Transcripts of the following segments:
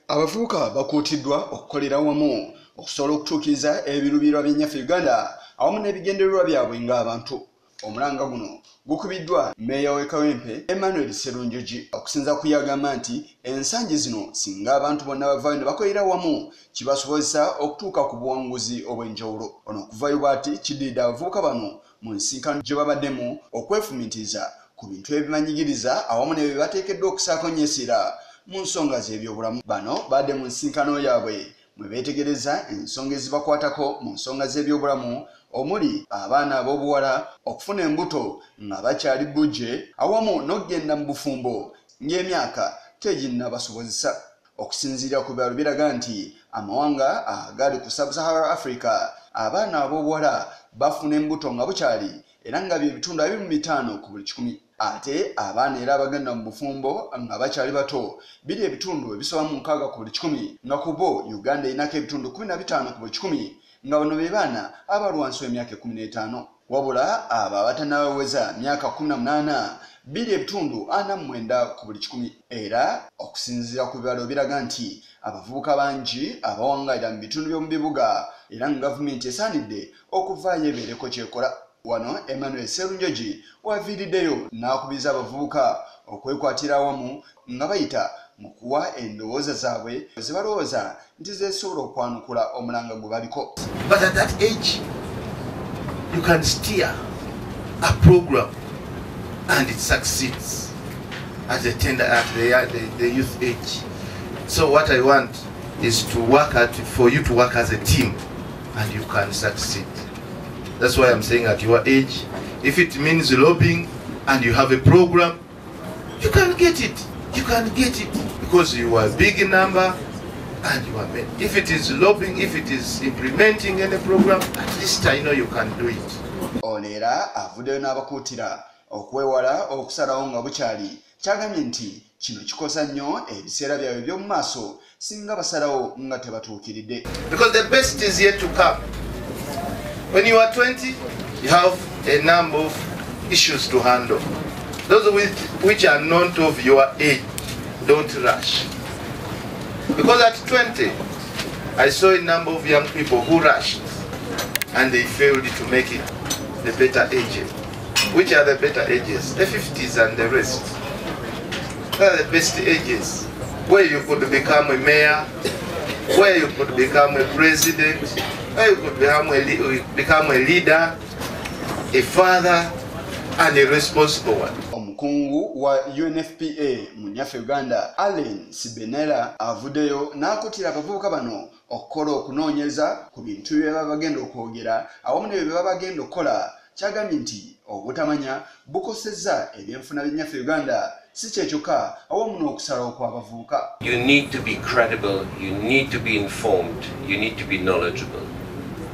Abavubuka bakuutiddwa okukolera wamu okusobola okutuukiriza ebiruubirirwa by'ennyaffe Uganda awamu n'ebigendererwa byabwe ng'abantu. Omulanga guno gukubiddwa Mmeeya w'e Kawempe Emmanuel Sserunjogi okusinza ku yagamba nti ensangi zino singa abantu bonna bavaayo ne bakolera wamu kibasobozesa okutuuka ku buwanguzi obw'enjawulo. Ono okuvaayo bw'ati kiddiridde abavubuka bano mu nsinkano gye babaddemu okwefumiitiriza ku bintu ebimanyigiriza awamu n'ebyo bateekeddwa okusaako nnyesiira mu nsonga z'ebyobulamu. Bano badde mu nsinkano yaabwe mwe beetegereza ensonga ezibakwatako mu nsonga z'ebyobulamu omuli abaana ab'obuwala okufuna embuto nga bakyali bujje awamu n'okugenda mu bufumbo ng'emyaka teginnabasobozesa. Okusinziira ku byalo biraga nti amawanga agali ku Sub-Sahara Africa abaana ab'obuwala bafuna embuto nga bukyali era nga bye bitundu 25 ku buli 100. Ate abaana era abagenda mu bufumbo nga bakyali bato biri ebitundu ebisoba mu 6 ku buli 100 nga ku bo Uganda erinaako ebitundu 15 ku buli 100 nga bano be baana abali wansi w'emyaka 15 wabula abo abatannaweza myaka 18 biri ebitundu 49 ku buli 100. Era okusinziira ku byalo biraga nti abavubuka bangi abawangaalira mu bitundu by'omu bibuga era nga gavumenti esaanidde okuvaayo ebeereko kyekola. Wano Emmanuel Sserunjogi waviiriddeyo n'akubiriza abavubuka okwekwatira awamu nga bayita mu kuwa endowooza zaabwe ze balowooza nti zeesobola okwanukula omulanga gwe baliko. But at that age, you can steer a program and it succeeds at the youth age. So what I want is to work for you to work as a team and you can succeed. That's why I'm saying at your age, if it means lobbying and you have a program, you can get it. You can get it because you are big in number and you are many. If it is lobbying, if it is implementing any program, at least I know you can do it. Onera avuddeyo n'abakuutira okwewala okusalawo nga bukyali. Kyagambye nti kino kikosa nnyo ebiseera byabwe by'omu maaso singa basalawo nga tebatuukiridde. Because the best is yet to come. When you are 20, you have a number of issues to handle. Those which are not of your age, don't rush. Because at 20, I saw a number of young people who rushed and they failed to make it the better ages. Which are the better ages? The 50s and the rest. They are the best ages where you could become a mayor, where you could become a president, where you could become a leader, a father, and a responsible one. Omukungu wa UNFPA mu nnyaffe Uganda Allen Sibenela avuddeyo n'akuutira abavubuka bano okukola okunoonyeza ku bintu bye baba bagenda okwogera awamu n'ebyo bye baba bagenda okukola. Kyagambye nti obutamanya bukosezza ebyenfuna by'ennyaffe Uganda si kye kyokka awamu n'okusalawo kw'abavubuka. You need to be credible, you need to be informed, you need to be knowledgeable.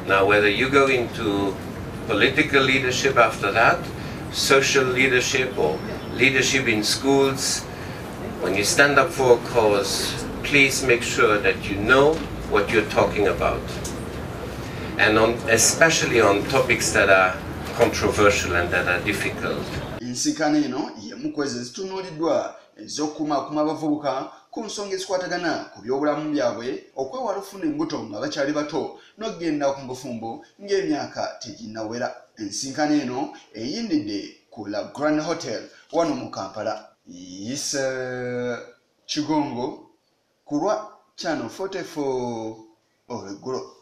Now whether you go into political leadership after that, social leadership or leadership in schools, when you stand up for a cause, please make sure that you know what you're talking about. And especially on topics that are controversial and that are difficult. Ensinkano eno y'emu ku ezo ezitunuuliddwa ez'okukumaakuma abavubuka ku nsonga ezikwatagana ku byobulamu byabwe okwewala okufuna embuto nga bakyali bato n'okugenda ku bufumbo ng'emyaka teginnawera. Ensinkano eno eyindidde ku La Grand Hotel wano mu Kampala. Yisa Kigongo ku lwa Channel 44 olweggulo.